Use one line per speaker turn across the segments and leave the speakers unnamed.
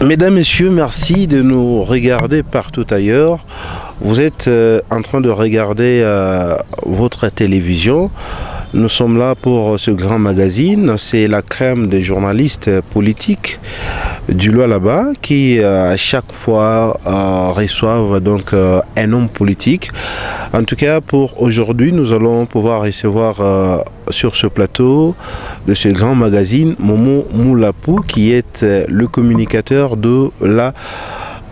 Mesdames, Messieurs, merci de nous regarder partout ailleurs. Vous êtes en train de regarder votre télévision. Nous sommes là pour ce grand magazine. C'est la crème des journalistes politiques du Lualaba qui à chaque fois reçoivent donc un homme politique. En tout cas, pour aujourd'hui, nous allons pouvoir recevoir sur ce plateau de ce grand magazine Momo Moulapou, qui est le communicateur de la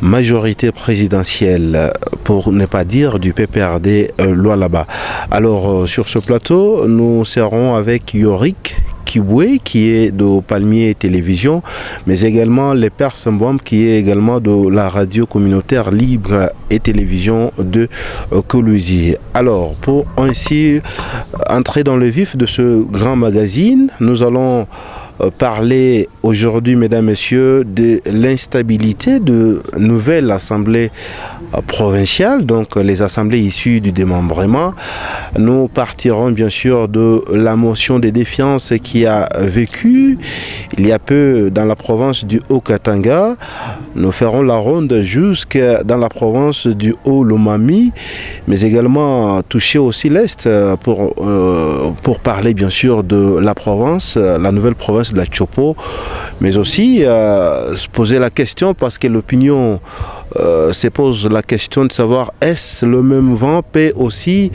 majorité présidentielle, pour ne pas dire du PPRD Lualaba. Alors sur ce plateau, nous serons avec Yorick Kibwe, qui est de Palmier Télévision, mais également les Pères Sambouam, qui est également de la radio communautaire libre et télévision de Colosie. Alors, pour ainsi entrer dans le vif de ce grand magazine, nous allons parler aujourd'hui, mesdames, messieurs, de l'instabilité de nouvelles assemblées provinciales, donc les assemblées issues du démembrement. Nous partirons bien sûr de la motion de défiance qui a vécu il y a peu dans la province du Haut-Katanga. Nous ferons la ronde jusque dans la province du Haut-Lomami, mais également toucher aussi l'Est pour parler bien sûr de la province, la nouvelle province de la Chopo, mais aussi se poser la question, parce que l'opinion se pose la question de savoir est-ce le même vent peut aussi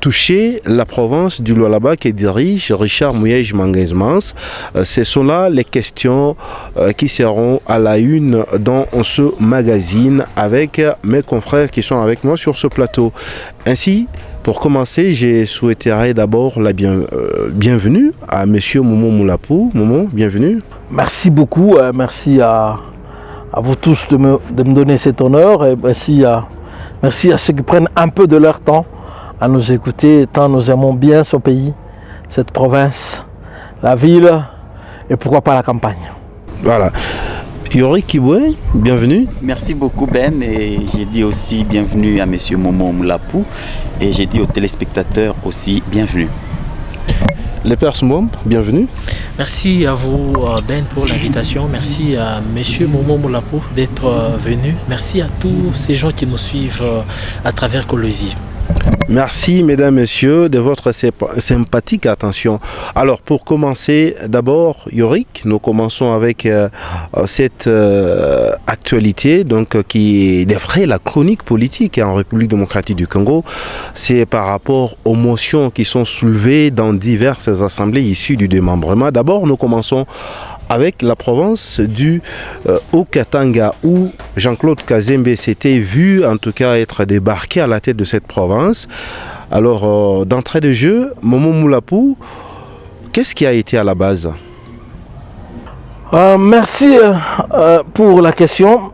toucher la province du Lualaba que dirige Richard Mouyej Mangezmans. Ce sont là les questions qui seront à la une dans ce magazine avec mes confrères qui sont avec moi sur ce plateau. Ainsi, pour commencer, je souhaiterais d'abord la bienvenue à Monsieur Momo Moulapou. Momo, bienvenue.
Merci beaucoup, merci à vous tous de me donner cet honneur, et merci à ceux qui prennent un peu de leur temps à nous écouter, tant nous aimons bien ce pays, cette province, la ville et pourquoi pas la campagne.
Voilà. Yorick Kibwe, bienvenue.
Merci beaucoup Ben, et j'ai dit aussi bienvenue à Monsieur Momo Moulapou, et j'ai dit aux téléspectateurs aussi bienvenue.
Les Pères Sambouam, bienvenue.
Merci à vous Ben pour l'invitation, merci à Monsieur Momo Moulapou d'être venu, merci à tous ces gens qui nous suivent à travers Colosie.
Merci mesdames, messieurs de votre sympathique attention. Alors pour commencer, d'abord Yorick, nous commençons avec cette actualité donc, qui défraie la chronique politique en République démocratique du Congo. C'est par rapport aux motions qui sont soulevées dans diverses assemblées issues du démembrement. D'abord nous commençons avec la province du Haut-Katanga, où Jean-Claude Kazembe s'était vu en tout cas être débarqué à la tête de cette province. Alors d'entrée de jeu, Momo Moulapou, qu'est-ce qui a été à la base?
Merci pour la question.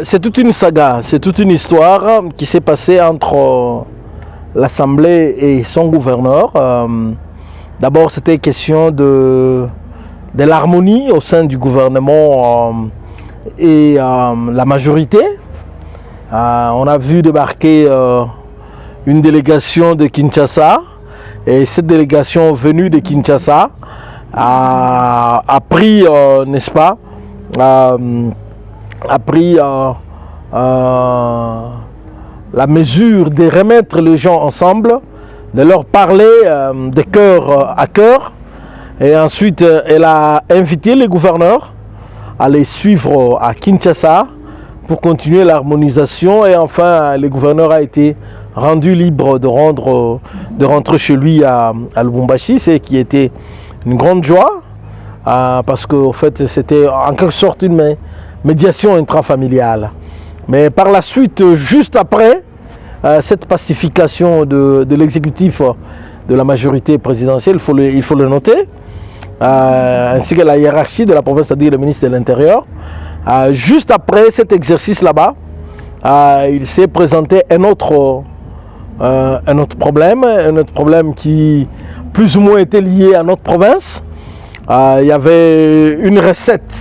C'est toute une saga, c'est toute une histoire qui s'est passée entre l'Assemblée et son gouverneur. D'abord, c'était question de l'harmonie au sein du gouvernement et la majorité. On a vu débarquer une délégation de Kinshasa, et cette délégation venue de Kinshasa a pris, n'est-ce pas, a pris la mesure de remettre les gens ensemble, de leur parler de cœur à cœur, et ensuite elle a invité les gouverneurs à les suivre à Kinshasa pour continuer l'harmonisation, et enfin le gouverneur a été rendu libre de rentrer chez lui à Lubumbashi, ce qui était une grande joie parce qu'en fait c'était en quelque sorte une médiation intrafamiliale. Mais par la suite, juste après cette pacification de l'exécutif de la majorité présidentielle, il faut le noter, ainsi que la hiérarchie de la province, c'est-à-dire le ministre de l'Intérieur, juste après cet exercice là-bas, il s'est présenté un autre problème qui plus ou moins était lié à notre province. Il y avait une recette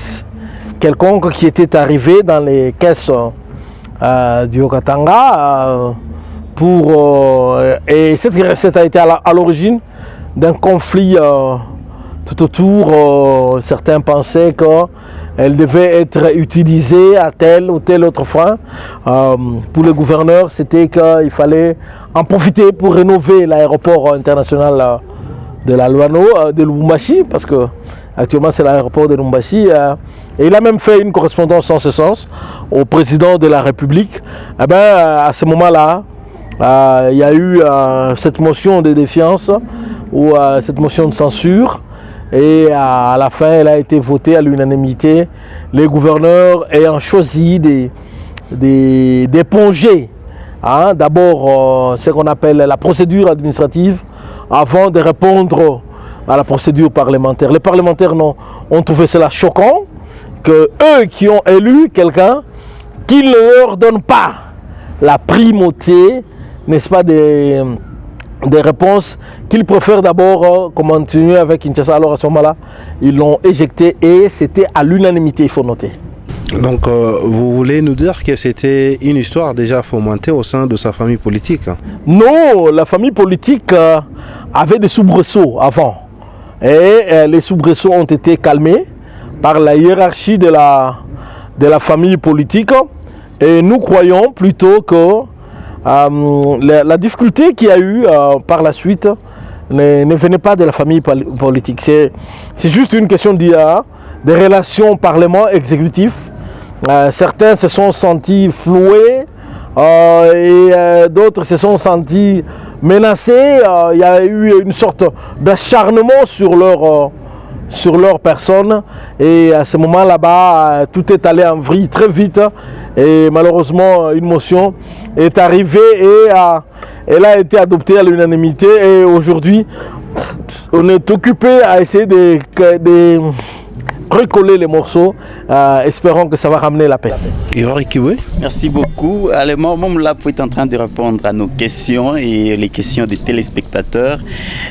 quelconque qui était arrivée dans les caisses du Haut-Katanga et cette recette a été à l'origine d'un conflit tout autour, certains pensaient qu'elle devait être utilisée à tel ou tel autre fin. Pour le gouverneur, c'était qu'il fallait en profiter pour rénover l'aéroport international de la Luano, de Lubumbashi, parce que actuellement c'est l'aéroport de Lubumbashi. Et il a même fait une correspondance en ce sens au président de la République. Eh ben, à ce moment-là, il y a eu cette motion de défiance ou cette motion de censure. Et à la fin, elle a été votée à l'unanimité. Les gouverneurs ayant choisi d'éponger d'abord ce qu'on appelle la procédure administrative avant de répondre à la procédure parlementaire. Les parlementaires ont trouvé cela choquant, que eux qui ont élu quelqu'un, qu'ils ne leur donnent pas la primauté, n'est-ce pas, des réponses, qu'ils préfèrent d'abord continuer avec Kinshasa. Alors à ce moment-là, ils l'ont éjecté et c'était à l'unanimité, il faut noter.
Donc vous voulez nous dire que c'était une histoire déjà fomentée au sein de sa famille politique?
Non, la famille politique avait des soubresauts avant. Et les soubresauts ont été calmés par la hiérarchie de la famille politique. Et nous croyons plutôt que la difficulté qu'il y a eu par la suite ne venait pas de la famille politique. C'est juste une question des relations parlement-exécutif. Certains se sont sentis floués et d'autres se sont sentis menacés. Il y a eu une sorte d'acharnement sur leur personne. Et à ce moment là-bas, tout est allé en vrille très vite. Et malheureusement, une motion est arrivée et elle a été adoptée à l'unanimité. Et aujourd'hui, on est occupé à essayer de recoller les morceaux, espérons que ça va ramener la paix.
Merci beaucoup. Alors, Momom Lapou est en train de répondre à nos questions et les questions des téléspectateurs.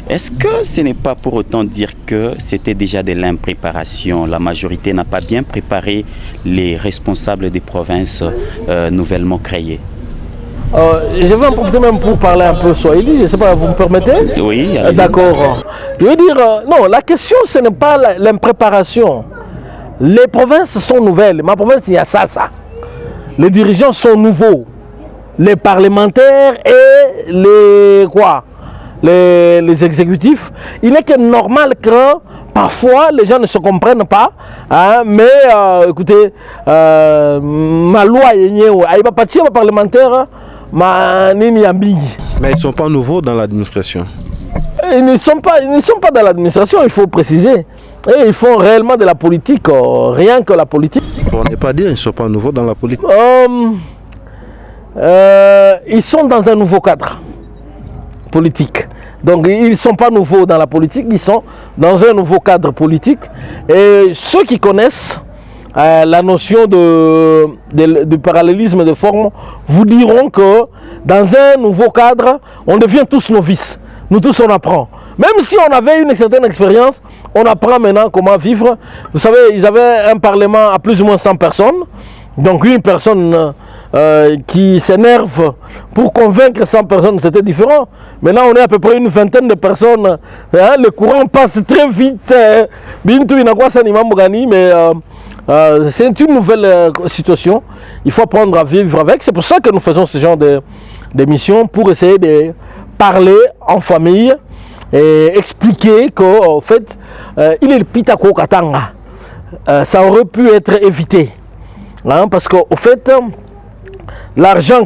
Est-ce que ce n'est pas pour autant dire que c'était déjà de l'impréparation? La majorité n'a pas bien préparé les responsables des provinces nouvellement créées.
Je vais en profiter même pour parler un peu swahili, je ne sais pas, vous me permettez?
Oui.
D'accord. Je veux dire, non, la question ce n'est pas l'impréparation. Les provinces sont nouvelles. Ma province, il y a ça. Les dirigeants sont nouveaux. Les parlementaires et les exécutifs. Il est que normal que parfois les gens ne se comprennent pas. Mais écoutez, ma loi est parlementaire. Mais ils
ne sont pas nouveaux dans l'administration.
Ils ne sont pas dans l'administration, il faut préciser. Et ils font réellement de la politique, rien que la politique.
On n'est pas dire qu'ils ne sont pas nouveaux dans la politique.
Ils sont dans un nouveau cadre politique. Donc ils ne sont pas nouveaux dans la politique, ils sont dans un nouveau cadre politique. Et ceux qui connaissent la notion du parallélisme de forme vous diront que dans un nouveau cadre, on devient tous novices. Nous tous on apprend. Même si on avait une certaine expérience, on apprend maintenant comment vivre. Vous savez, ils avaient un parlement à plus ou moins 100 personnes. Donc une personne qui s'énerve pour convaincre 100 personnes, c'était différent. Maintenant on est à peu près une vingtaine de personnes. Le courant passe très vite. Mais c'est une nouvelle situation. Il faut apprendre à vivre avec. C'est pour ça que nous faisons ce genre d'émission, pour essayer de parler en famille et expliquer qu'en fait, il est le Pitako Katanga. Ça aurait pu être évité. Parce qu'au fait, l'argent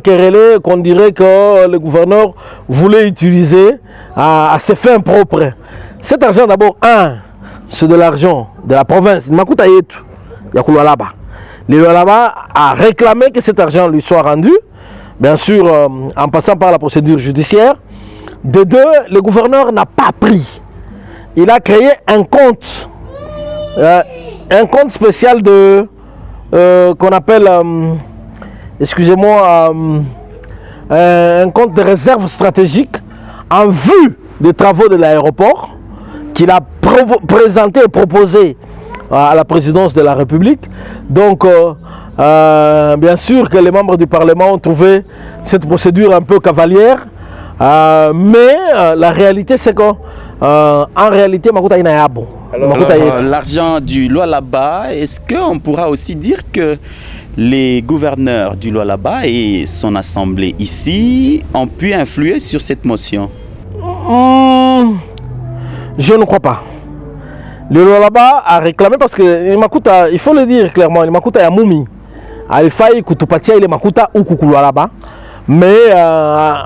qu'on dirait que le gouverneur voulait utiliser à ses fins propres. Cet argent, d'abord, c'est de l'argent de la province. Le Lualaba a réclamé que cet argent lui soit rendu, bien sûr en passant par la procédure judiciaire. De deux, le gouverneur n'a pas pris. Il a créé un compte spécial qu'on appelle, excusez-moi, un compte de réserve stratégique en vue des travaux de l'aéroport qu'il a présenté et proposé à la présidence de la République. Donc, bien sûr que les membres du Parlement ont trouvé cette procédure un peu cavalière, mais la réalité c'est que en réalité,
Alors, l'argent du Lualaba, est-ce qu'on pourra aussi dire que les gouverneurs du Lualaba et son assemblée ici ont pu influer sur cette motion?
Je ne crois pas. Le Lualaba a réclamé parce que il faut le dire clairement, il Makuta est Moumi. Il faille kutupatia il Makuta ou Kuku Lualaba. Mais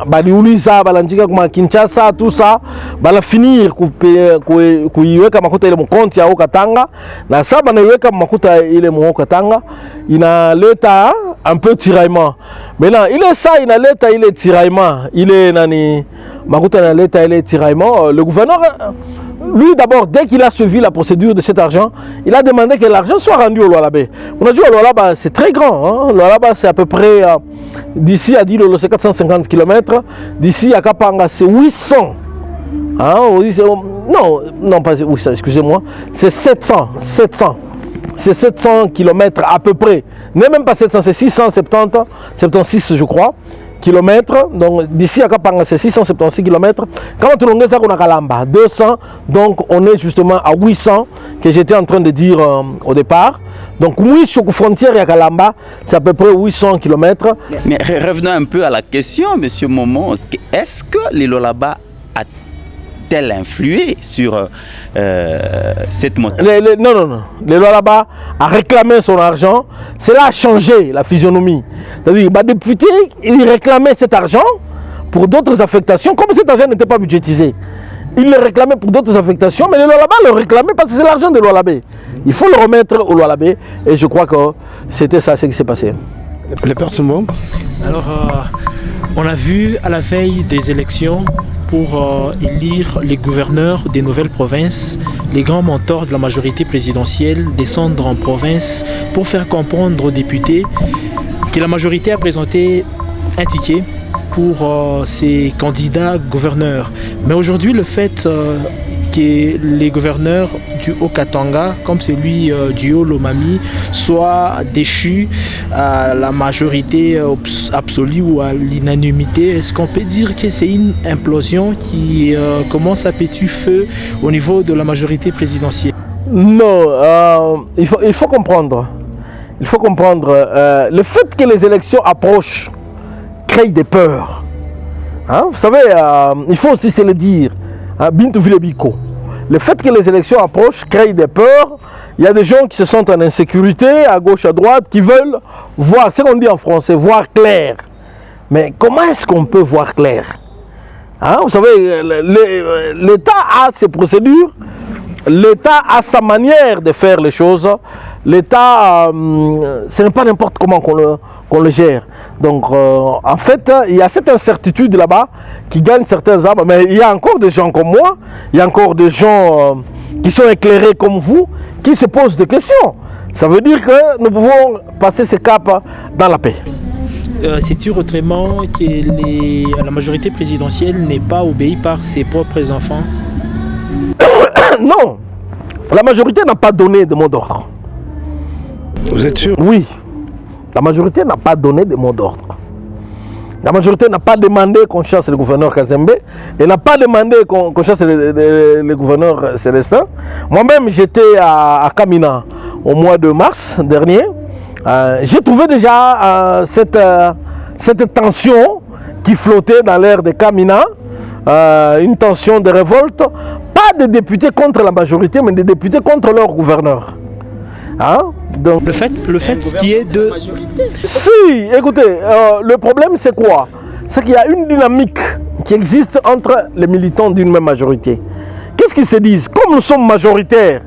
baliuliza balanjika kuma Kinshasa tout ça bala finir kuiweka makuta ile mkonti ya Okatanga na sasa banaiweka makuta ile Okatanga inaleta un peu tiraillement. Maintenant il est ça inaleta ile tiraillement ile nani makuta inaleta ile tiraillement. Le gouverneur lui d'abord dès qu'il a suivi la procédure de cet argent il a demandé que l'argent soit rendu au Lualaba. On a dit au Lualaba c'est très grand hein? Le Lualaba c'est à peu près d'ici à Dilolo, c'est 450 km. D'ici à Kapanga, c'est 800. Hein? Non, pas 800, excusez-moi. C'est 700. C'est 700 km à peu près. Même pas 700, c'est 670, 76 je crois, kilomètres. Donc d'ici à Kapanga, c'est 676 km. Quand on a ça, on a Kalamba, 200. Donc on est justement à 800 que j'étais en train de dire au départ. Donc oui, sur la frontière à Kalamba, c'est à peu près 800 km.
Mais revenons un peu à la question, M. Momon. Est-ce que les Lualaba a-t-elle influé sur cette motion?
Non. Le Lualaba a réclamé son argent. Cela a changé la physionomie. C'est-à-dire, les députés, ils réclamaient cet argent pour d'autres affectations, comme cet argent n'était pas budgétisé. Ils le réclamaient pour d'autres affectations, mais le Lualaba le réclamait parce que c'est l'argent de Lualaba. Il faut le remettre au Lualaba et je crois que c'était ça ce qui s'est passé.
Les personnes.
Alors, on a vu à la veille des élections pour élire les gouverneurs des nouvelles provinces, les grands mentors de la majorité présidentielle descendre en province pour faire comprendre aux députés que la majorité a présenté un ticket pour ces candidats gouverneurs. Mais aujourd'hui, le fait que les gouverneurs du Haut-Katanga, comme celui du Haut-Lomami, soient déchus à la majorité absolue ou à l'unanimité, est-ce qu'on peut dire que c'est une implosion qui commence à péter feu au niveau de la majorité présidentielle?
Non, il faut comprendre. Il faut comprendre. Le fait que les élections approchent crée des peurs. Hein? Vous savez, il faut aussi se le dire. Bintou Vilebiko. Le fait que les élections approchent crée des peurs. Il y a des gens qui se sentent en insécurité, à gauche, à droite, qui veulent voir, c'est ce qu'on dit en français, voir clair. Mais comment est-ce qu'on peut voir clair? Hein? Vous savez, l'État a ses procédures, l'État a sa manière de faire les choses. L'État, ce n'est pas n'importe comment qu'on le gère. Donc, en fait, il y a cette incertitude là-bas qui gagne certains âmes. Mais il y a encore des gens comme moi, il y a encore des gens qui sont éclairés comme vous, qui se posent des questions. Ça veut dire que nous pouvons passer ce cap dans la paix.
C'est-tu autrement que la majorité présidentielle n'est pas obéie par ses propres enfants?
Non, la majorité n'a pas donné de mot d'ordre.
Vous êtes sûr?
Oui, la majorité n'a pas donné de mot d'ordre. La majorité n'a pas demandé qu'on chasse le gouverneur Kazembe et n'a pas demandé qu'on chasse le gouverneur Célestin. Moi-même, j'étais à Kamina au mois de mars dernier. J'ai trouvé déjà cette tension qui flottait dans l'air de Kamina, une tension de révolte, pas des députés contre la majorité, mais des députés contre leur gouverneur. Hein? Donc,
le fait qui est de...
Si, écoutez, le problème c'est quoi? C'est qu'il y a une dynamique qui existe entre les militants d'une même majorité. Qu'est-ce qu'ils se disent? Comme nous sommes majoritaires,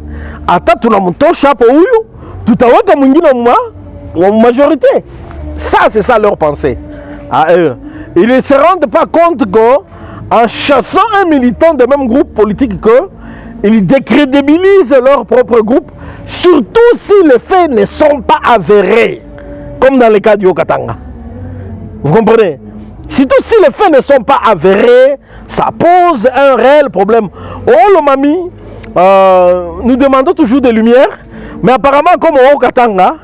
majorité. Ça, c'est ça leur pensée. À eux. Ils ne se rendent pas compte qu'en chassant un militant de même groupe politique qu'eux, ils décrédibilisent leur propre groupe, surtout si les faits ne sont pas avérés, comme dans le cas du Haut-Katanga. Vous comprenez? Surtout si les faits ne sont pas avérés, ça pose un réel problème. Au Lomami, nous demandons toujours des lumières, mais apparemment, comme au Haut-Katanga,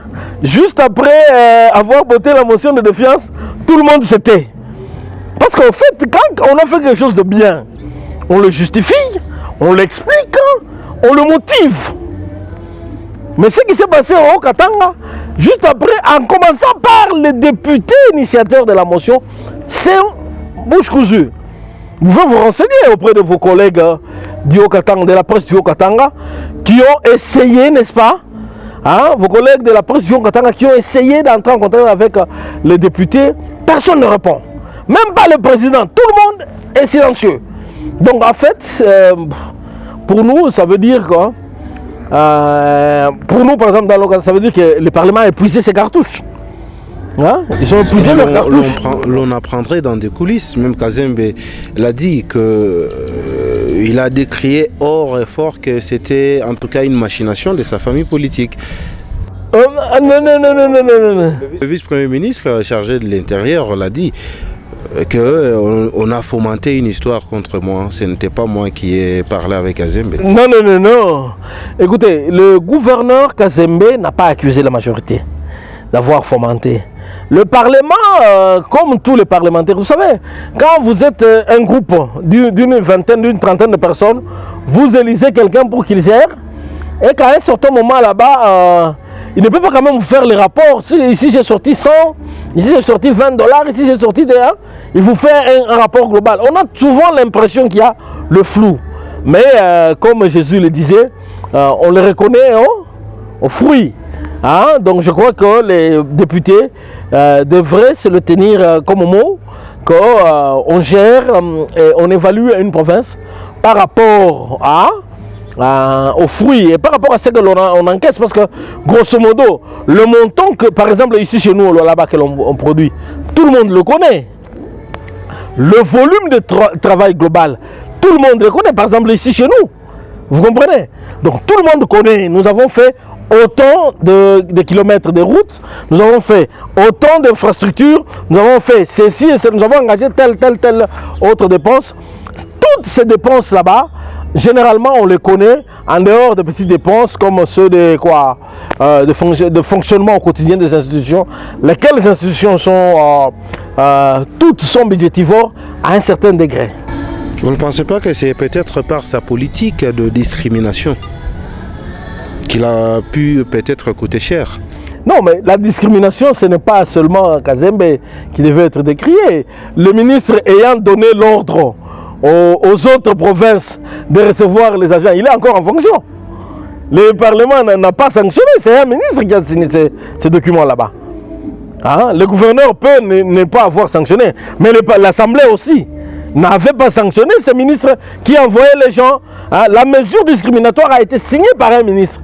juste après avoir voté la motion de défiance, tout le monde se tait. Parce qu'en fait, quand on a fait quelque chose de bien, on le justifie, on l'explique, on le motive. Mais ce qui s'est passé au Katanga, juste après, en commençant par les députés initiateurs de la motion, c'est bouche cousue. Vous pouvez vous renseigner auprès de vos collègues du Haut-Katanga, de la presse du Haut-Katanga, qui ont essayé, n'est-ce pas, hein, vos collègues de la presse du Haut-Katanga qui ont essayé d'entrer en contact avec les députés, personne ne répond. Même pas le président, tout le monde est silencieux. Donc en fait, pour nous, ça veut dire quoi? Pour nous, par exemple, dans le ça veut dire que le Parlement a épuisé ses cartouches. Hein? Ils ont épuisé leurs cartouches.
L'on apprendrait dans des coulisses, même Kazembe l'a dit, qu'il a décrié haut et fort que c'était en tout cas une machination de sa famille politique.
Non.
Le vice-premier ministre chargé de l'Intérieur l'a dit. Qu'on a fomenté une histoire contre moi. Ce n'était pas moi qui ai parlé avec Kazembe.
Non. Écoutez, le gouverneur Kazembe n'a pas accusé la majorité d'avoir fomenté. Le Parlement, comme tous les parlementaires, vous savez, quand vous êtes un groupe d'une vingtaine, d'une trentaine de personnes, vous élisez quelqu'un pour qu'il gère, et qu'à un certain moment là-bas, il ne peut pas quand même vous faire les rapports. Ici j'ai sorti 100, ici j'ai sorti $20, ici j'ai sorti des 1. Il vous fait un rapport global. On a souvent l'impression qu'il y a le flou. Mais comme Jésus le disait, on le reconnaît au fruit. Hein? Donc je crois que les députés devraient se le tenir comme mot, qu'on gère et on évalue une province par rapport aux fruits et par rapport à ce que l'on encaisse, parce que grosso modo, le montant que par exemple ici chez nous, là-bas que l'on produit, tout le monde le connaît. Le volume de travail global, tout le monde le connaît, par exemple ici chez nous, vous comprenez? Donc tout le monde connaît, nous avons fait autant de kilomètres de routes, nous avons fait autant d'infrastructures, nous avons fait ceci et cela, nous avons engagé telle autre dépense. Toutes ces dépenses là-bas, généralement on les connaît en dehors de petites dépenses comme ceux de fonctionnement au quotidien des institutions, lesquelles institutions sont toutes sont budgétivores à un certain degré.
Vous ne pensez pas que c'est peut-être par sa politique de discrimination qu'il a pu peut-être coûter cher?
Non, mais la discrimination, ce n'est pas seulement Kazembe qui devait être décrié. Le ministre ayant donné l'ordre aux autres provinces de recevoir les agents, il est encore en fonction. Le Parlement n'a pas sanctionné, c'est un ministre qui a signé ces documents là-bas. Hein? Le gouverneur peut ne pas avoir sanctionné, mais l'Assemblée aussi n'avait pas sanctionné ce ministre qui envoyait les gens. Hein? La mesure discriminatoire a été signée par un ministre.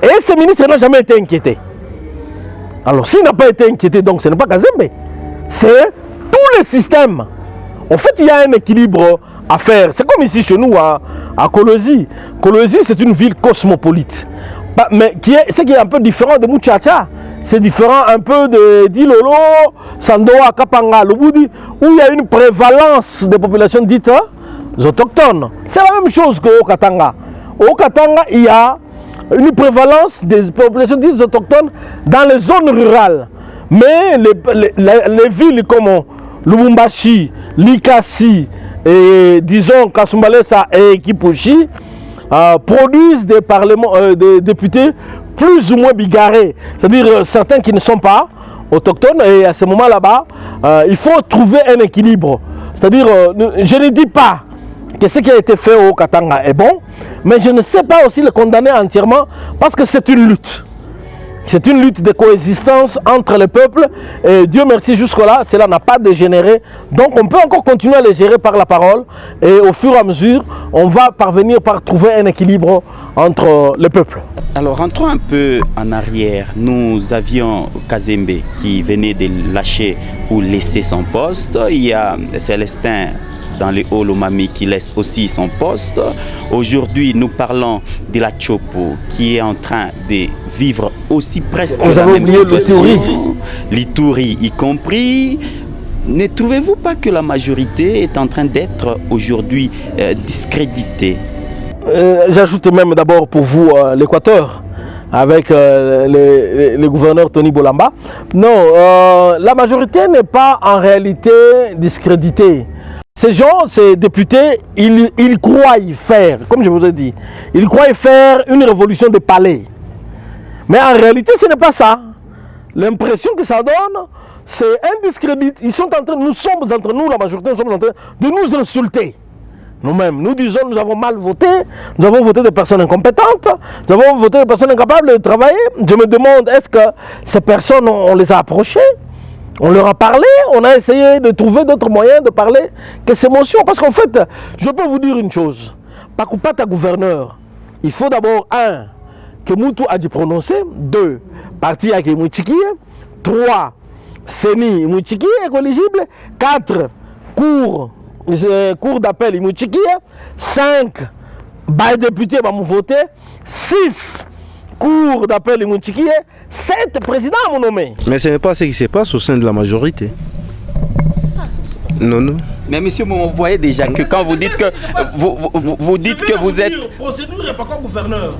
Et ce ministre n'a jamais été inquiété. Alors s'il n'a pas été inquiété, donc ce n'est pas Kazembe. C'est tout le système. En fait, il y a un équilibre à faire. C'est comme ici chez nous à Kolwezi. Kolwezi, c'est une ville cosmopolite. Mais ce qui est un peu différent de Muchacha. C'est différent un peu de Dilolo, Sandoa, Kapanga, Lubudi, où il y a une prévalence des populations dites autochtones. C'est la même chose qu'au Katanga. Au Katanga, il y a une prévalence des populations dites autochtones dans les zones rurales. Mais les villes comme Lubumbashi, Likasi et disons Kasumbalesa et Kipushi produisent des députés plus ou moins bigarrés, c'est-à-dire certains qui ne sont pas autochtones, et à ce moment là-bas, il faut trouver un équilibre. C'est-à-dire, je ne dis pas que ce qui a été fait au Katanga est bon, mais je ne sais pas aussi le condamner entièrement, parce que c'est une lutte. C'est une lutte de coexistence entre les peuples, et Dieu merci jusque-là, cela n'a pas dégénéré. Donc on peut encore continuer à les gérer par la parole, et au fur et à mesure, on va parvenir par trouver un équilibre entre les peuples.
Alors rentrons un peu en arrière. Nous avions Kazembe qui venait de lâcher ou laisser son poste. Il y a Célestin dans les Hauts-Lomami qui laisse aussi son poste. Aujourd'hui, nous parlons de la Chopo qui est en train de vivre aussi presque la même situation. L'Ituri y compris. Ne trouvez-vous pas que la majorité est en train d'être aujourd'hui discréditée?
J'ajoute même d'abord pour vous l'Équateur, avec le gouverneur Tony Bolamba. Non, la majorité n'est pas en réalité discréditée. Ces gens, ces députés, ils croient y faire, comme je vous ai dit, ils croient y faire une révolution de palais. Mais en réalité, ce n'est pas ça. L'impression que ça donne, c'est un discrédit. Nous sommes entre nous, la majorité, nous sommes en train de nous insulter. Nous-mêmes, nous disons, nous avons mal voté, nous avons voté des personnes incompétentes, nous avons voté des personnes incapables de travailler. Je me demande, est-ce que ces personnes, on les a approchées? On leur a parlé, on a essayé de trouver d'autres moyens de parler que ces motions. Parce qu'en fait, je peux vous dire une chose. Pas ta gouverneur. Il faut d'abord, un, que Moutou a dû prononcer. Deux, parti à Mouchiki. Trois, Seni Mouchiki est éligible. Quatre, cours d'appel Mouchiki. Cinq, député va voter. Six, cours d'appel Mouchiki. 7 présidents à mon nommé.
Mais ce n'est pas ce qui se passe au sein de la majorité.
C'est ça, c'est pas.
Non, non.
Mais monsieur, vous voyez déjà que quand vous dites que vous dites que vous êtes...
Procédure et pas comme gouverneur.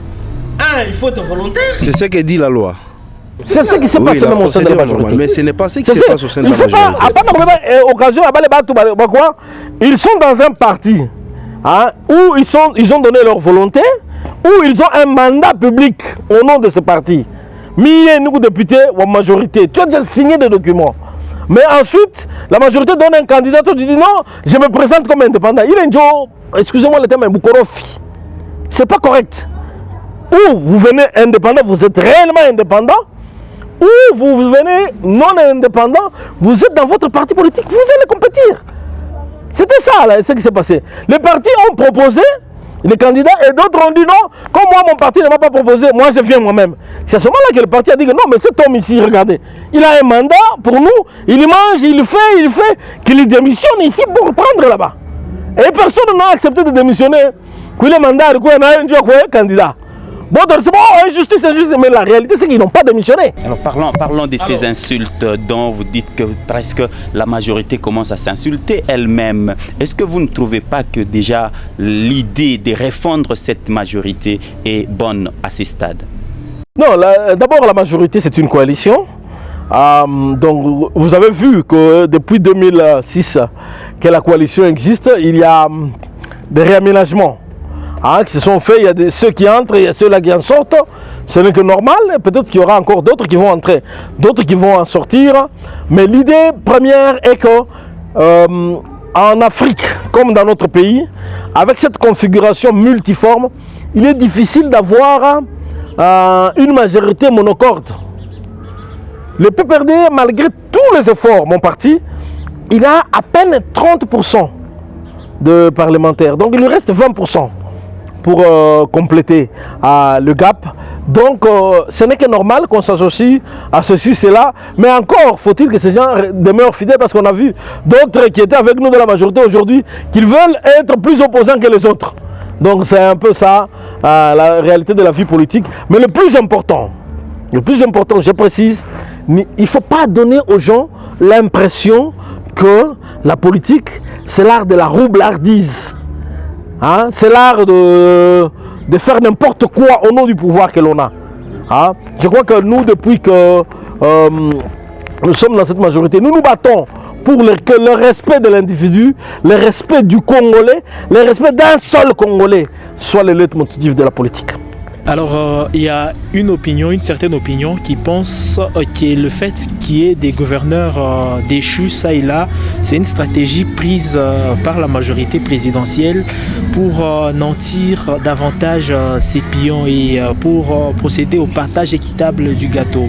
Un, il faut être volontaire.
C'est ce que dit la loi.
C'est ce qui s'est passé dans mon sein de la majorité.
Mais ce n'est pas ce qui se passe au sein de la majorité.
Ils sont dans un parti où ils ont donné leur volonté, où ils ont un mandat public au nom de ce parti. Nous, députés, ou majorité, tu as déjà signé des documents. Mais ensuite, la majorité donne un candidat, tu dis non, je me présente comme indépendant. Il est un jour, excusez-moi le terme, un Boukorofi. C'est pas correct. Ou vous venez indépendant, vous êtes réellement indépendant, ou vous venez non indépendant, vous êtes dans votre parti politique, vous allez compétir. C'était ça, là, ce qui s'est passé. Les partis ont proposé les candidats et d'autres ont dit non, comme moi mon parti ne m'a pas proposé, moi je viens moi-même. C'est à ce moment-là que le parti a dit que non, mais cet homme ici, regardez, il a un mandat pour nous, il mange, il fait, qu'il démissionne ici pour prendre là-bas. Et personne n'a accepté de démissionner. Qu'il le mandat, il y a un candidat. Bon, c'est bon, injustice, mais la réalité c'est qu'ils n'ont pas démissionné.
Alors parlons de ces insultes dont vous dites que presque la majorité commence à s'insulter elle-même. Est-ce que vous ne trouvez pas que déjà l'idée de refondre cette majorité est bonne à ce stade?
Non, d'abord la majorité c'est une coalition. Donc vous avez vu que depuis 2006 que la coalition existe, il y a des réaménagements qui se sont faits. Il y a ceux qui entrent, il y a ceux-là qui en sortent. Ce n'est que normal. Peut-être qu'il y aura encore d'autres qui vont entrer, d'autres qui vont en sortir. Mais l'idée première est que en Afrique, comme dans notre pays, avec cette configuration multiforme, il est difficile d'avoir une majorité monocorde. Le PPRD, malgré tous les efforts, mon parti, il a à peine 30% de parlementaires. Donc il lui reste 20% pour compléter le gap. Donc ce n'est que normal qu'on s'associe à ceci, cela. Mais encore faut-il que ces gens demeurent fidèles, parce qu'on a vu d'autres qui étaient avec nous de la majorité aujourd'hui qu'ils veulent être plus opposants que les autres. Donc c'est un peu ça la réalité de la vie politique. Mais le plus important, je précise, il ne faut pas donner aux gens l'impression que la politique c'est l'art de la roublardise. C'est l'art de faire n'importe quoi au nom du pouvoir que l'on a. Je crois que nous, depuis que nous sommes dans cette majorité, nous nous battons pour que le respect de l'individu, le respect du Congolais, le respect d'un seul Congolais soit le leitmotiv de la politique.
Alors, il y a une certaine opinion qui pense que le fait qu'il y ait des gouverneurs déchus, ça et là, c'est une stratégie prise par la majorité présidentielle pour nantir davantage ses pions et pour procéder au partage équitable du gâteau.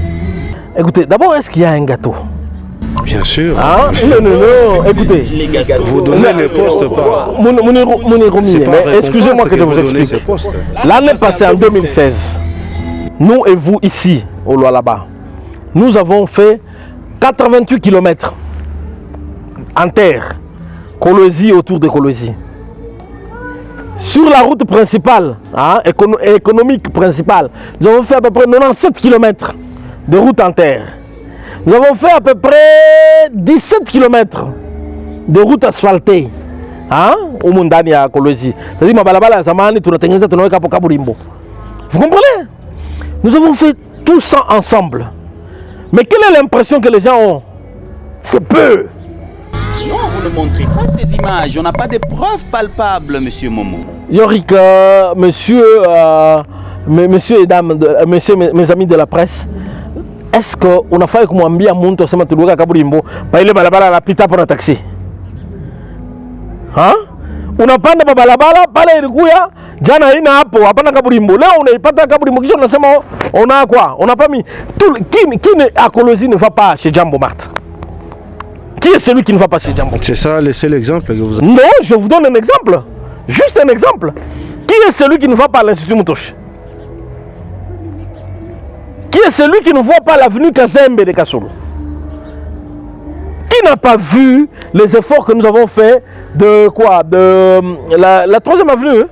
Écoutez, d'abord, est-ce qu'il y a un gâteau?
Bien sûr.
Non, écoutez.
Les gâteaux.
Vous donnez les postes par...
Excusez-moi que je vous explique. L'année passée, en 2016, nous et vous ici, au Lualaba, nous avons fait 88 km en terre, Kolwezi autour de Kolwezi. Sur la route principale, économique principale, nous avons fait à peu près 97 km de route en terre. Nous avons fait à peu près 17 km de route asphaltée. Au Mundani à Kolwezi. C'est-à-dire vous comprenez? Nous avons fait tout ça ensemble. Mais quelle est l'impression que les gens ont? C'est peu.
Non, vous
ne montrait pas ces images. On n'a pas de preuves palpables, monsieur Momo.
Yorick, monsieur et dames, mes amis de la presse, est-ce qu'on a fait comme un bien monto sema tuluka kaburimbo baile balabala la pita pour un taxi? Hein? Unapanda balabala pale ilikuya jana ina hapo hapana kaburimbo. Leo unaipata kaburimbo kisha unasema on a quoi? On n'a pas mis tout qui à Colosie ne va pas chez Jambo Marthe. Qui est celui qui ne va pas chez Jambo?
C'est ça le seul exemple que vous avez.
Non, je vous donne un exemple. Juste un exemple. Qui est celui qui ne va pas à l'Institut Mutoshi? Qui est celui qui ne voit pas l'avenue Kazembe de Kassoulou? Qui n'a pas vu les efforts que nous avons faits de quoi? De la 3e avenue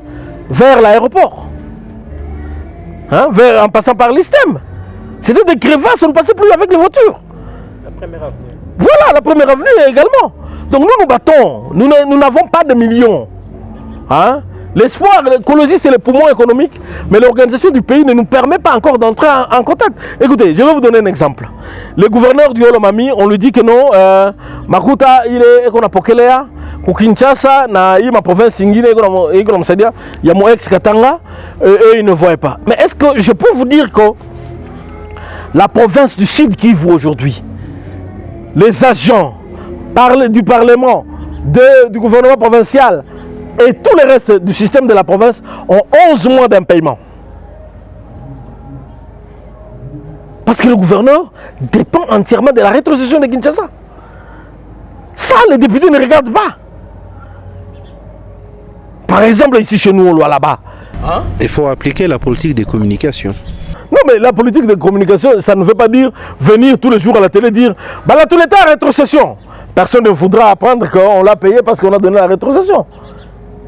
vers l'aéroport, hein? En passant par l'Istem. C'était des crevasses, on ne passait plus avec les voitures.
La première avenue.
Voilà, la première avenue également. Donc nous battons, nous n'avons pas de millions. Hein? L'espoir, Colosie c'est le poumon économique, mais l'organisation du pays ne nous permet pas encore d'entrer en contact. Écoutez, je vais vous donner un exemple. Le gouverneur du Olomami, on lui dit que non, Makuta, il est qu'on a Pokelea, pour Kinshasa, na ma province ingine, il y a mon ex Katanga, et ils ne voient pas. Mais est-ce que je peux vous dire que la province du Sud Kivu aujourd'hui, les agents du Parlement, du gouvernement provincial, et tout le reste du système de la province ont 11 mois d'impayement. Parce que le gouverneur dépend entièrement de la rétrocession de Kinshasa. Ça, les députés ne regardent pas. Par exemple, ici chez nous, on voit là-bas.
Hein? Il faut appliquer la politique de communication.
Non, mais la politique de communication, ça ne veut pas dire venir tous les jours à la télé dire bah là, tout l'état à rétrocession. Personne ne voudra apprendre qu'on l'a payé parce qu'on a donné la rétrocession.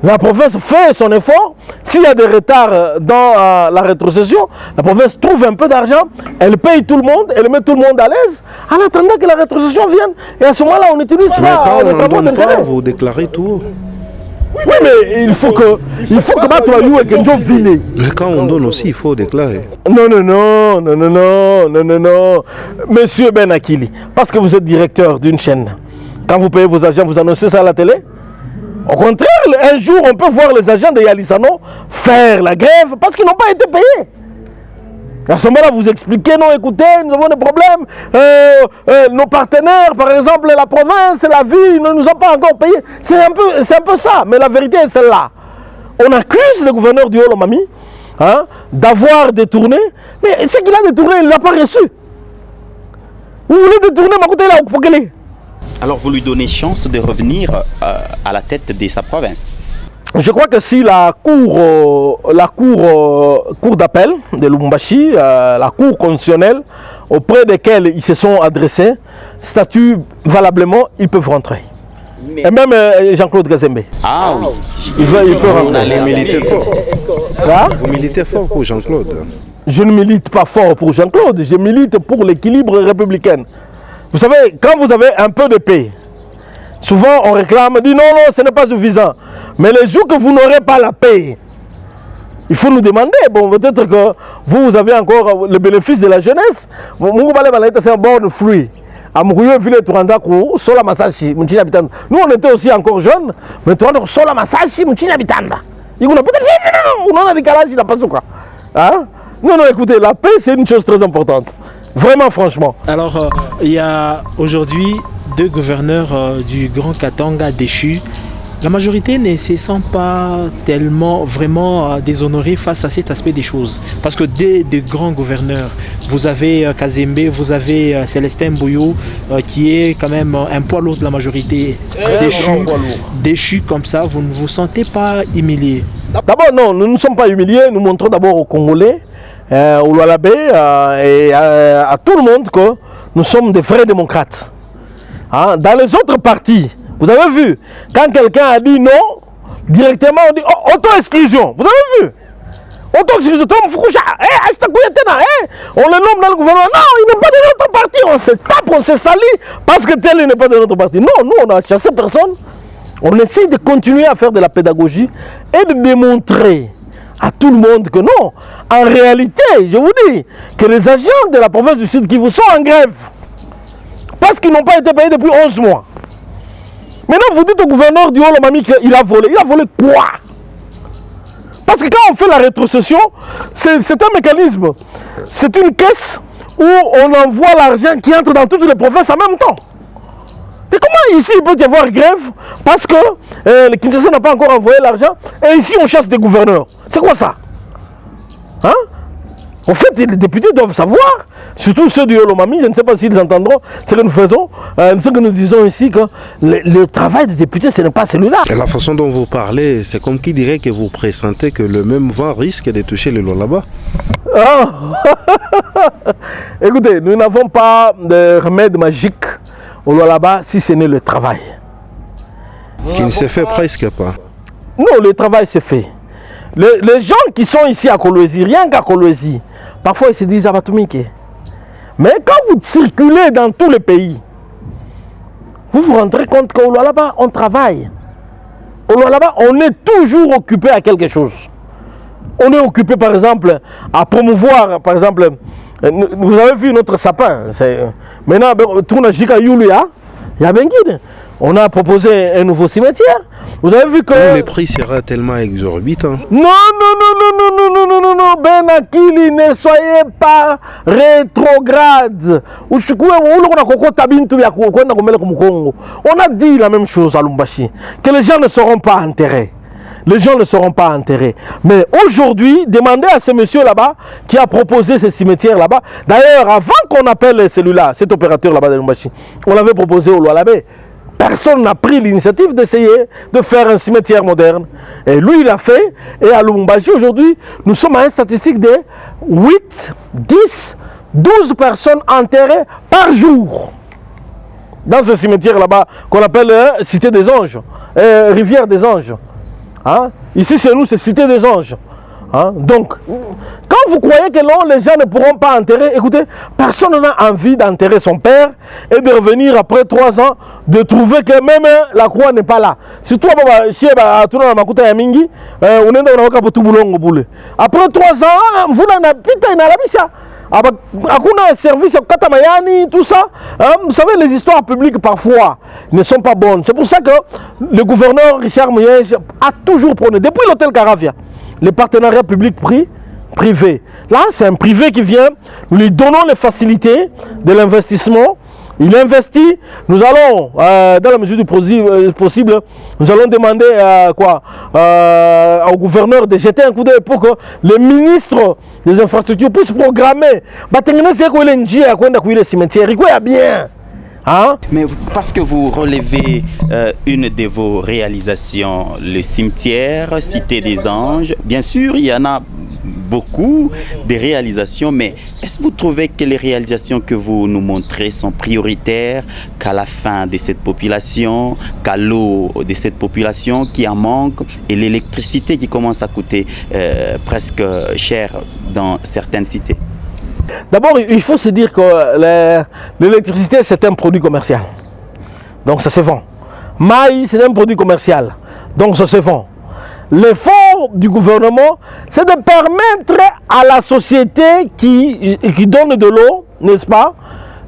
La province fait son effort. S'il y a des retards dans la rétrocession, la province trouve un peu d'argent, elle paye tout le monde, elle met tout le monde à l'aise, en attendant que la rétrocession vienne. Et à ce moment-là, on utilise ça.
Mais quand on ne donne pas, vous déclarez tout.
Oui, mais il faut que
Mais quand on donne aussi, il faut déclarer.
Non. Monsieur Ben Akili, parce que vous êtes directeur d'une chaîne, quand vous payez vos agents, vous annoncez ça à la télé? Au contraire, un jour, on peut voir les agents de Yalisano faire la grève parce qu'ils n'ont pas été payés. À ce moment-là, vous expliquez, non, écoutez, nous avons des problèmes. Nos partenaires, par exemple, la province, la ville, ne nous ont pas encore payés. C'est un peu ça, mais la vérité est celle-là. On accuse le gouverneur du Olomami d'avoir détourné, mais ce qu'il a détourné, il ne l'a pas reçu. Vous voulez détourner Makuta là au Pokélé?
Alors vous lui donnez chance de revenir à la tête de sa province?
Je crois que si la cour d'appel de Lubumbashi, la cour constitutionnelle auprès desquelles ils se sont adressés, statue valablement, ils peuvent rentrer. Mais... Et même Jean-Claude Kazembe.
Ah oui.
Il peut rentrer.
Vous militez fort. Vous militez fort pour Jean-Claude.
Je ne milite pas fort pour Jean-Claude, je milite pour l'équilibre républicain. Vous savez, quand vous avez un peu de paix, souvent on réclame, dit non, ce n'est pas suffisant. Mais les jours que vous n'aurez pas la paix, il faut nous demander, bon, peut-être que vous avez encore le bénéfice de la jeunesse. Nous, on était aussi encore jeunes, mais non, écoutez, la paix c'est une chose très importante. Vraiment, franchement.
Alors, il y a aujourd'hui 2 gouverneurs du Grand Katanga déchus. La majorité ne se sent pas tellement vraiment déshonorée face à cet aspect des choses. Parce que des grands gouverneurs, vous avez Kazembe, vous avez Célestin Bouillot, qui est quand même un poids lourd de la majorité, déchu comme ça, vous ne vous sentez pas humilié?
D'abord, non, nous ne sommes pas humiliés, nous montrons d'abord aux Congolais, au Lualabé et à tout le monde que nous sommes des vrais démocrates. Hein? Dans les autres partis, vous avez vu, quand quelqu'un a dit non, directement on dit oh, auto-exclusion. Vous avez vu? Auto-exclusion, on le nomme dans le gouvernement. Non, il n'est pas de notre parti. On se tape, on se salit parce que tel il n'est pas de notre parti. Non, nous on a chassé personne. On essaie de continuer à faire de la pédagogie et de démontrer à tout le monde que non. En réalité, je vous dis que les agents de la province du Sud Kivu sont en grève parce qu'ils n'ont pas été payés depuis 11 mois. Maintenant, vous dites au gouverneur du Haut-Lomami qu'il a volé. Il a volé quoi? Parce que quand on fait la rétrocession, c'est un mécanisme. C'est une caisse où on envoie l'argent qui entre dans toutes les provinces en même temps. Et comment ici il peut y avoir grève parce que le Kinshasa n'a pas encore envoyé l'argent et ici on chasse des gouverneurs? C'est quoi ça? Hein? En fait, les députés doivent savoir, surtout ceux du Haut-Lomami, je ne sais pas s'ils entendront ce que nous faisons, ce que nous disons ici, que le travail des députés, ce n'est pas celui-là.
Et la façon dont vous parlez, c'est comme qui dirait que vous pressentez que le même vent risque de toucher le Lualaba.
Ah. Écoutez, nous n'avons pas de remède magique au Lualaba si ce n'est le travail.
Qui ne se fait presque pas.
Non, le travail se fait. Les gens qui sont ici à Kolwezi, rien qu'à Kolwezi, parfois ils se disent Abatumike. Mais quand vous circulez dans tout le pays, vous vous rendrez compte qu'au Lualaba, on travaille. Au Lualaba, on est toujours occupé à quelque chose. On est occupé, par exemple, à promouvoir, par exemple, vous avez vu notre sapin. Maintenant, on a proposé un nouveau cimetière. Vous avez vu que...
Le prix sera tellement exorbitant.
Non, Benakili, ne soyez pas rétrograde. On a dit la même chose à Lumbashi, que les gens ne seront pas enterrés. Les gens ne seront pas enterrés. Mais aujourd'hui, demandez à ce monsieur là-bas qui a proposé ce cimetière là-bas. D'ailleurs, avant qu'on appelle celui-là, cet opérateur là-bas de Lumbashi, on l'avait proposé au Lualaba. Personne n'a pris l'initiative d'essayer de faire un cimetière moderne. Et lui, il a fait. Et à Lumbashi, aujourd'hui, nous sommes à une statistique de 8, 10, 12 personnes enterrées par jour. Dans ce cimetière là-bas, qu'on appelle Cité des Anges, Rivière des Anges. Hein? Ici, chez nous, c'est Cité des Anges. Hein? Donc, quand vous croyez que non, les gens ne pourront pas enterrer, écoutez, personne n'a envie d'enterrer son père et de revenir après 3 ans, de trouver que même la croix n'est pas là. Si toi, après 3 ans, vous n'avez pas de service, tout ça. Vous savez, les histoires publiques parfois ne sont pas bonnes. C'est pour ça que le gouverneur Richard Mouyej a toujours prôné, depuis l'hôtel Caravia, les partenariats publics-privés. Là, c'est un privé qui vient, nous lui donnons les facilités de l'investissement. Il investit, nous allons, dans la mesure du possible, nous allons demander au gouverneur de jeter un coup d'œil pour que les ministres des infrastructures puissent programmer. Bien. Hein?
Mais parce que vous relevez une de vos réalisations, le cimetière, Cité des Anges, bien sûr, il y en a beaucoup de réalisations, mais est-ce que vous trouvez que les réalisations que vous nous montrez sont prioritaires qu'à la fin de cette population, qu'à l'eau de cette population qui en manque et l'électricité qui commence à coûter presque cher dans certaines cités?
D'abord, il faut se dire que l'électricité, c'est un produit commercial. Donc, ça se vend. Maïs, c'est un produit commercial. Donc, ça se vend. L'effort du gouvernement, c'est de permettre à la société qui donne de l'eau, n'est-ce pas,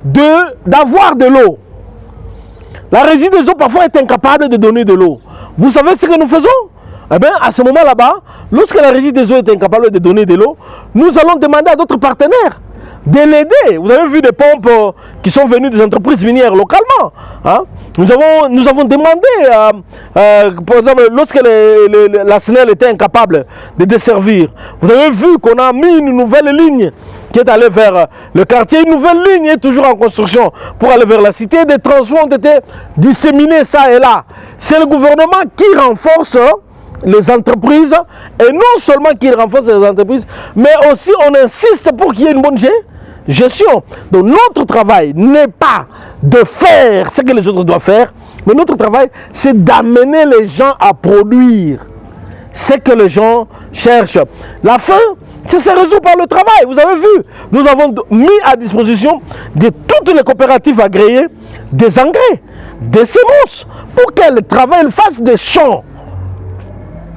d'avoir de l'eau. La régie des eaux, parfois, est incapable de donner de l'eau. Vous savez ce que nous faisons? Eh bien, à ce moment là-bas, lorsque la régie des eaux est incapable de donner de l'eau, nous allons demander à d'autres partenaires de l'aider. Vous avez vu des pompes qui sont venues des entreprises minières localement. Hein? Nous avons demandé, par exemple, lorsque la SNEL était incapable de desservir, vous avez vu qu'on a mis une nouvelle ligne qui est allée vers le quartier. Une nouvelle ligne est toujours en construction pour aller vers la cité. Des transports ont été disséminés ça et là. C'est le gouvernement qui renforce les entreprises, et non seulement qu'il renforce les entreprises, mais aussi on insiste pour qu'il y ait une bonne gestion. Donc notre travail n'est pas de faire ce que les autres doivent faire, mais notre travail c'est d'amener les gens à produire ce que les gens cherchent. La faim, ça se résout par le travail. Vous avez vu, nous avons mis à disposition de toutes les coopératives agréées des engrais, des semences, pour qu'elles travaillent, fassent des champs.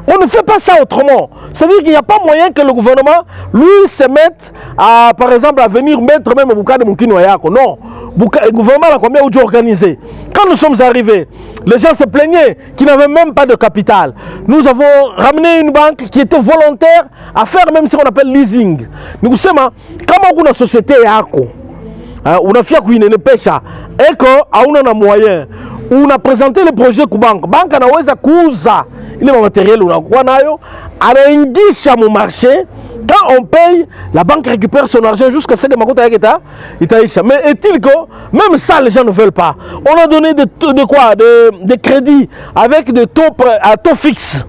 On ne fait pas ça autrement. C'est-à-dire qu'il n'y a pas moyen que le gouvernement, lui, se mette, à, par exemple, à venir mettre même Bouka de Moukino Yako. Non. Le gouvernement a combien de organisé. Quand nous sommes arrivés, les gens se plaignaient qu'ils n'avaient même pas de capital. Nous avons ramené une banque qui était volontaire à faire même ce qu'on appelle leasing. Nous savons, quand on a une société Yako, on a fait une pêche, et qu'on a un moyen, on a présenté le projet à la banque. La banque a fait kuza. Il est matériel, on a quoi nayo, à mon marché. Quand on paye, la banque récupère son argent jusqu'à ce que Makota Yageta. Mais est-il que même ça, les gens ne veulent pas. On a donné de quoi, de crédits avec des taux à taux fixe.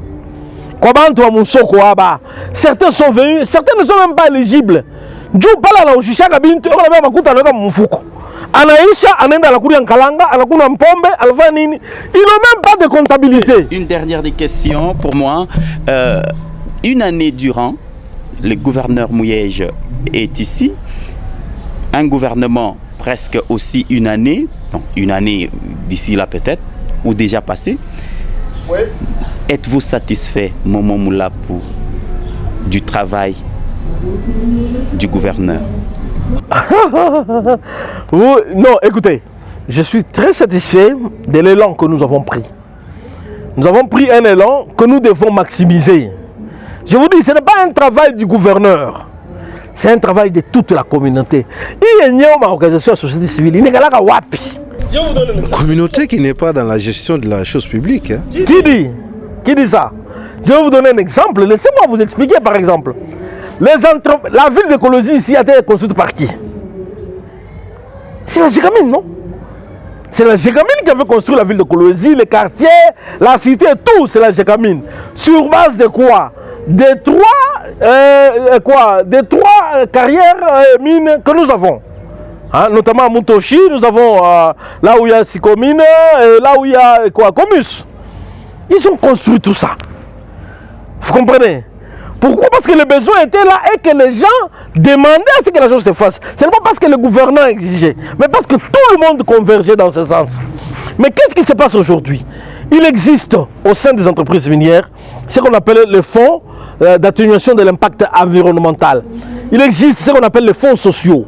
Certains sont venus, certains ne sont même pas éligibles. Ils n'ont même pas de comptabilité.
Une dernière des questions pour moi. Une année durant, le gouverneur Mouyej est ici. Un gouvernement presque aussi une année d'ici là peut-être, ou déjà passé.
Oui.
Êtes-vous satisfait, Momo Moulapou, du travail du gouverneur?
Non, écoutez, je suis très satisfait de l'élan que nous avons pris. Nous avons pris un élan que nous devons maximiser. Je vous dis, ce n'est pas un travail du gouverneur, c'est un travail de toute la communauté. Il y a une organisation de la société civile, il n'y a pas de wapi.
Une communauté qui n'est pas dans la gestion de la chose publique. Hein.
Qui dit ça? Je vais vous donner un exemple. Laissez-moi vous expliquer par exemple. La ville de Kolosi ici a été construite par qui? C'est la Gégamine, non? C'est la Gégamine qui avait construit la ville de Kolosi, les quartiers, la cité, tout, c'est la Gégamine. Sur base de quoi? Des trois carrières mines que nous avons. Hein, notamment à Mutoshi, nous avons là où il y a Sikomine et là où il y a Comus. Ils ont construit tout ça. Vous comprenez? Pourquoi? Parce que le besoin était là et que les gens demandaient à ce que la chose se fasse. Ce n'est pas parce que le gouvernement exigeait, mais parce que tout le monde convergeait dans ce sens. Mais qu'est-ce qui se passe aujourd'hui? Il existe au sein des entreprises minières ce qu'on appelle le fonds d'atténuation de l'impact environnemental. Il existe ce qu'on appelle les fonds sociaux.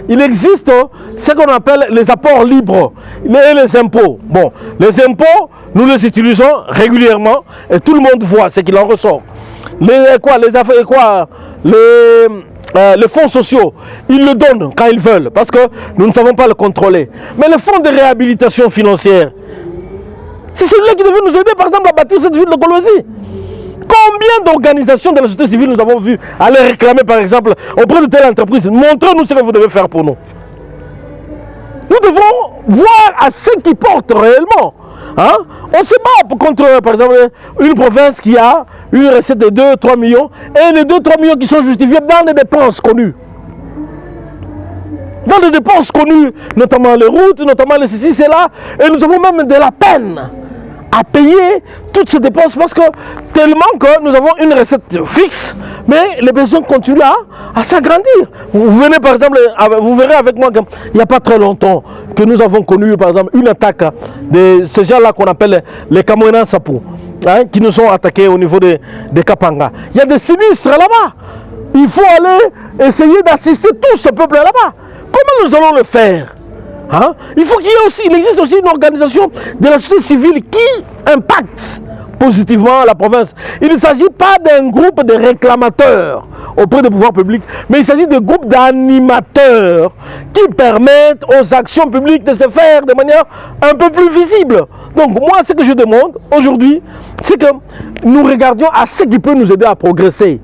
Il existe ce qu'on appelle les apports libres et les impôts. Bon, les impôts, nous les utilisons régulièrement et tout le monde voit ce qu'il en ressort. Les fonds sociaux, ils le donnent quand ils veulent parce que nous ne savons pas le contrôler. Mais le fonds de réhabilitation financière, c'est celui-là qui devait nous aider par exemple à bâtir cette ville de Kolosi. Combien d'organisations de la société civile nous avons vu aller réclamer par exemple auprès de telle entreprise? Montrez-nous ce que vous devez faire pour nous. Nous devons voir à ce qui porte réellement. Hein? On se bat contre par exemple une province qui a une recette de 2-3 millions et les 2-3 millions qui sont justifiés dans des dépenses connues. Dans des dépenses connues, notamment les routes, notamment les ceci, c'est là, et nous avons même de la peine à payer toutes ces dépenses parce que tellement que nous avons une recette fixe, mais les besoins continuent à s'agrandir. Vous venez par exemple, vous verrez avec moi qu'il n'y a pas très longtemps que nous avons connu par exemple une attaque de ces gens-là qu'on appelle les Camerounais Sapou, hein, qui nous ont attaqués au niveau des Kapanga. Il y a des sinistres là-bas. Il faut aller essayer d'assister tout ce peuple là-bas. Comment nous allons le faire? Hein? Il faut qu'il y ait aussi, il existe aussi une organisation de la société civile qui impacte positivement la province. Il ne s'agit pas d'un groupe de réclamateurs auprès des pouvoirs publics, mais il s'agit de groupes d'animateurs qui permettent aux actions publiques de se faire de manière un peu plus visible. Donc moi, ce que je demande aujourd'hui, c'est que nous regardions à ce qui peut nous aider à progresser.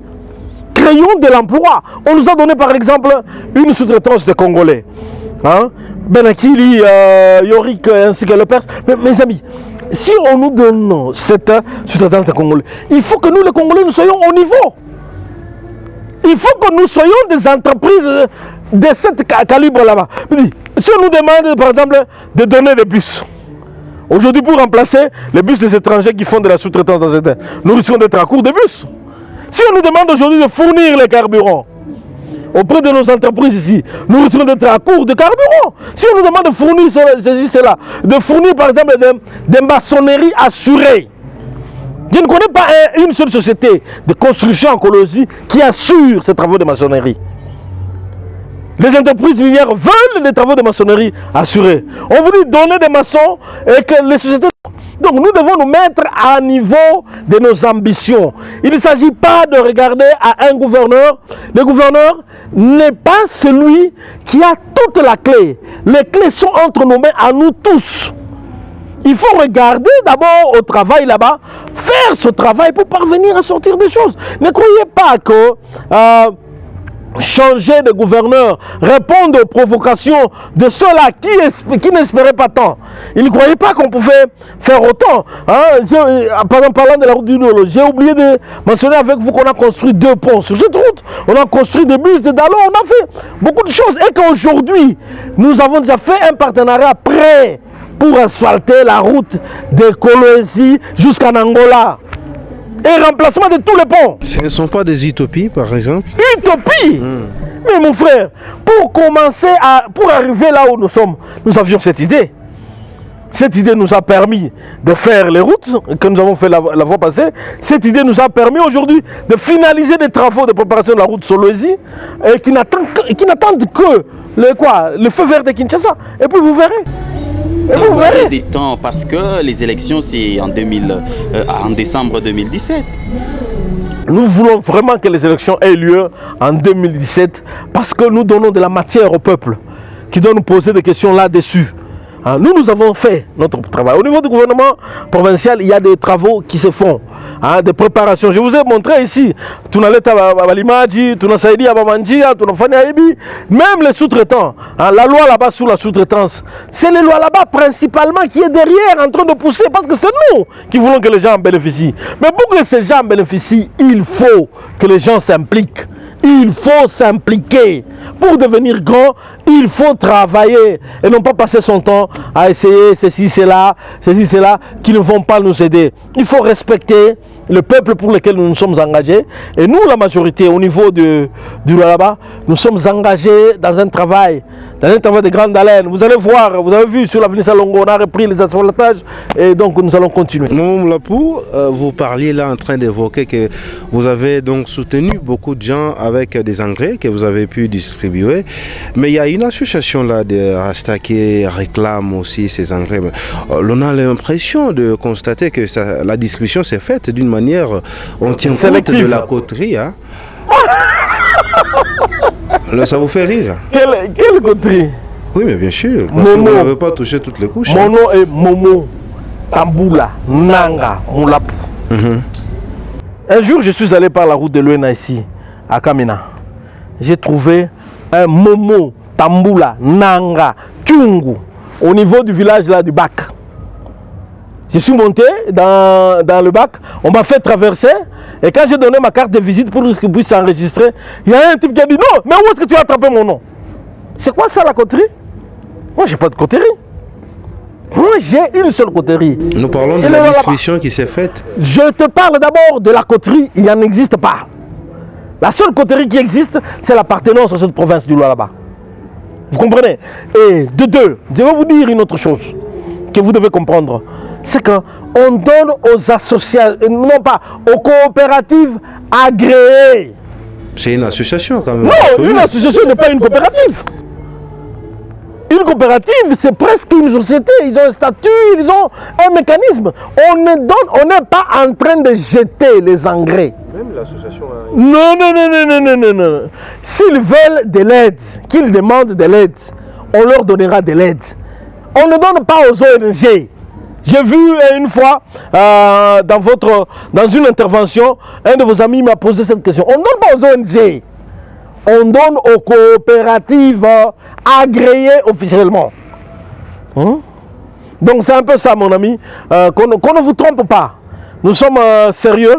Créons de l'emploi. On nous a donné par exemple une sous-traitance de Congolais. Hein? Benakili, Yorik ainsi que le Perse. Mais mes amis, si on nous donne cette sous-traitance de Congolais, il faut que nous les Congolais nous soyons au niveau. Il faut que nous soyons des entreprises de ce calibre là-bas. Si on nous demande par exemple de donner des bus, aujourd'hui pour remplacer les bus des étrangers qui font de la sous-traitance dans cette terre, nous risquons d'être à court de bus. Si on nous demande aujourd'hui de fournir les carburants auprès de nos entreprises ici, nous risquons d'être à court de carburant. Si on nous demande de fournir cela, de fournir par exemple des maçonneries assurées, Je ne connais pas une seule société de construction en Colosie qui assure ces travaux de maçonnerie. Les entreprises minières veulent les travaux de maçonnerie assurés. On voulu donner des maçons et que les sociétés... Donc nous devons nous mettre à niveau de nos ambitions. Il ne s'agit pas de regarder à un gouverneur. Le gouverneur n'est pas celui qui a toute la clé. Les clés sont entre nos mains à nous tous. Il faut regarder d'abord au travail là-bas, faire ce travail pour parvenir à sortir des choses. Ne croyez pas que changer de gouverneur, répondre aux provocations de ceux-là qui n'espéraient pas tant. Ils ne croyaient pas qu'on pouvait faire autant. Par exemple, parlant de la route du Nolo, j'ai oublié de mentionner avec vous qu'on a construit 2 ponts sur cette route. On a construit des bus, des dalons, on a fait beaucoup de choses. Et qu'aujourd'hui, nous avons déjà fait un partenariat prêt pour asphalter la route de Kolwezi jusqu'en Angola. Et remplacement de tous les ponts.
Ce ne sont pas des utopies, par exemple?
Utopie. Mais mon frère, pour arriver là où nous sommes, nous avions cette idée. Cette idée nous a permis de faire les routes que nous avons fait la fois passée. Cette idée nous a permis aujourd'hui de finaliser des travaux de préparation de la route Solwezi et qui n'attendent que le feu vert de Kinshasa. Et puis vous verrez.
Vous verrez des temps parce que les élections c'est en décembre 2017.
Nous voulons vraiment que les élections aient lieu en 2017 parce que nous donnons de la matière au peuple qui doit nous poser des questions là-dessus. Nous avons fait notre travail. Au niveau du gouvernement provincial, il y a des travaux qui se font. Des préparations. Je vous ai montré ici, Tunaleta Balimadji, Tunasaidi Abamanjia, Tunafani Aibi, même les sous-traitants. La loi là-bas sur la sous-traitance, c'est les lois là-bas principalement qui est derrière en train de pousser parce que c'est nous qui voulons que les gens en bénéficient. Mais pour que ces gens en bénéficient, il faut que les gens s'impliquent. Il faut s'impliquer. Pour devenir grand, il faut travailler et non pas passer son temps à essayer ceci, cela, qui ne vont pas nous aider. Il faut respecter le peuple pour lequel nous nous sommes engagés. Et nous, la majorité, au niveau du Lualaba, nous sommes engagés dans un travail de grande haleine. Vous allez voir, vous avez vu sur l'avenue Salongo, on a repris les asphaltages et donc nous allons continuer.
Mme Lapou, vous parliez là en train d'évoquer que vous avez donc soutenu beaucoup de gens avec des engrais que vous avez pu distribuer. Mais il y a une association là de Rasta qui réclame aussi ces engrais. On a l'impression de constater que la distribution s'est faite d'une manière, on tient compte de la coterie. Ça vous fait rire?
Quelle coterie?
Oui, mais bien sûr, parce que vous n'avez pas touché toutes les couches.
Mon nom est Momo Tambula Nanga Moulapu. Un jour, je suis allé par la route de Luena ici, à Kamina. J'ai trouvé un Momo Tambula Nanga Kyungu au niveau du village là du bac. Je suis monté dans le bac, on m'a fait traverser. Et quand j'ai donné ma carte de visite pour qu'il puisse s'enregistrer, il y a un type qui a dit non, mais où est-ce que tu as attrapé mon nom? C'est quoi ça la coterie? Moi j'ai pas de coterie. Moi j'ai une seule coterie.
Nous parlons de la distribution qui s'est faite.
Je te parle d'abord de la coterie, il n'en existe pas. La seule coterie qui existe, c'est l'appartenance à cette province du Lualaba. Vous comprenez? Et de deux, je vais vous dire une autre chose que vous devez comprendre. C'est qu'on donne aux associations, non pas aux coopératives agréées.
C'est une association quand même.
Non, une association n'est pas une coopérative. Une coopérative, c'est presque une société. Ils ont un statut, ils ont un mécanisme. On n'est pas en train de jeter les engrais.
Même l'association a...
Non. S'ils veulent de l'aide, qu'ils demandent de l'aide, on leur donnera de l'aide. On ne donne pas aux ONG. J'ai vu une fois dans une intervention, un de vos amis m'a posé cette question. On ne donne pas aux ONG, on donne aux coopératives agréées officiellement. Donc c'est un peu ça mon ami, qu'on ne vous trompe pas. Nous sommes sérieux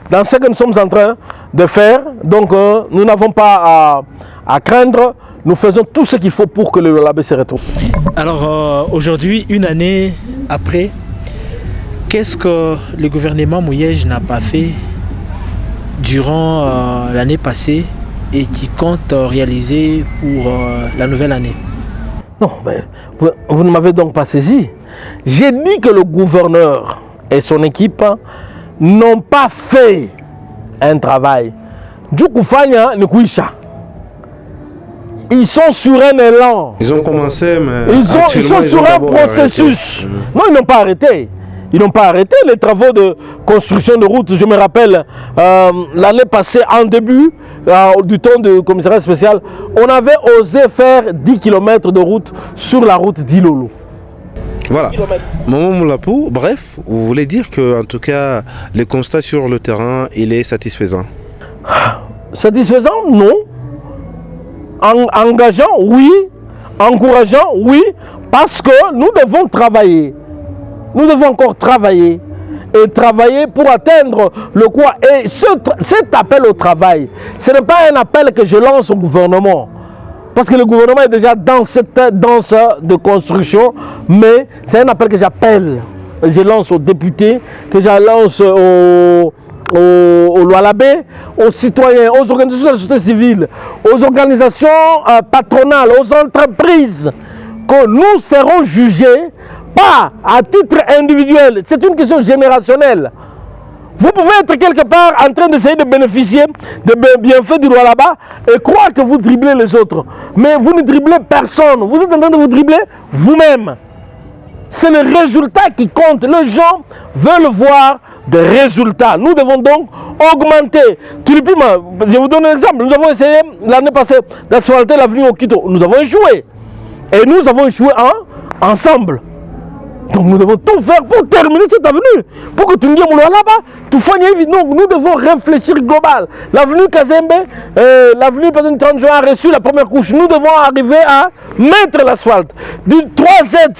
dans ce que nous sommes en train de faire, donc nous n'avons pas à craindre. Nous faisons tout ce qu'il faut pour que le Lualaba se retrouve.
Alors aujourd'hui, une année après, qu'est-ce que le gouvernement Mouyej n'a pas fait durant l'année passée et qui compte réaliser pour la nouvelle année?
Non, mais vous ne m'avez donc pas saisi. J'ai dit que le gouverneur et son équipe n'ont pas fait un travail. Du coup, ils sont sur un élan.
Ils ont commencé, mais
Ils sont sur un processus. Non, ils n'ont pas arrêté. Ils n'ont pas arrêté les travaux de construction de routes. Je me rappelle, l'année passée, en début du temps de commissariat spécial, on avait osé faire 10 km de route sur la route d'Ilolo.
Voilà. Maman Moulapou, bref, vous voulez dire que, en tout cas, le constat sur le terrain, il est satisfaisant?
Satisfaisant, non. Engageant, oui. Encourageant, oui. Parce que nous devons travailler. Nous devons encore travailler. Et travailler pour atteindre le quoi. Et cet appel au travail, ce n'est pas un appel que je lance au gouvernement. Parce que le gouvernement est déjà dans cette danse de construction. Mais c'est un appel que j'appelle. Je lance aux députés, que je lance aux Lualabé, aux citoyens, aux organisations de la société civile, aux organisations patronales, aux entreprises, que nous serons jugés pas à titre individuel. C'est une question générationnelle. Vous pouvez être quelque part en train d'essayer de bénéficier des bienfaits du roi là-bas et croire que vous dribblez les autres. Mais vous ne dribblez personne. Vous êtes en train de vous dribbler vous-même. C'est le résultat qui compte. Les gens veulent voir des résultats. Nous devons donc augmenter. Tulipima, je vous donne un exemple. Nous avons essayé l'année passée d'asphalter l'avenue Okito. Nous avons échoué. Et nous avons échoué ensemble. Donc nous devons tout faire pour terminer cette avenue. Pour que tu me dises là-bas, tout finisse. Donc nous devons réfléchir global. L'avenue Kazembe, l'avenue 30 juin a reçu la première couche. Nous devons arriver à mettre l'asphalte. Du 3Z,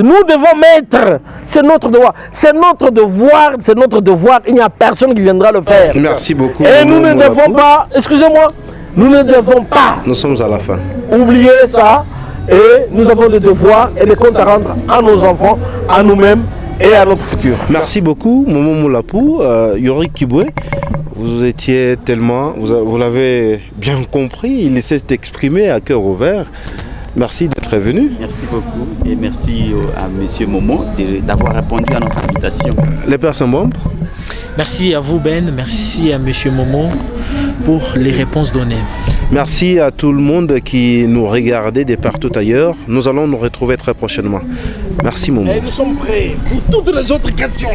nous devons mettre. C'est notre devoir. C'est notre devoir. C'est notre devoir. Il n'y a personne qui viendra le faire.
Merci beaucoup.
Et nous ne devons pas, excusez-moi, nous ne devons pas.
Nous sommes à la fin.
Oublier ça. Et nous avons des devoirs et des comptes à rendre à nos enfants, à nous-mêmes et à notre futur.
Merci beaucoup, Momo Moulapou. Yorick Kibwe, vous étiez tellement, vous l'avez bien compris, il essaie d'exprimer à cœur ouvert. Merci d'être venu.
Merci beaucoup et merci à M. Momo d'avoir répondu à notre invitation.
Les personnes membres.
Merci à vous Ben, merci à M. Momo pour les réponses données.
Merci à tout le monde qui nous regardait de partout ailleurs. Nous allons nous retrouver très prochainement. Merci Momo.
Et nous sommes prêts pour toutes les autres questions.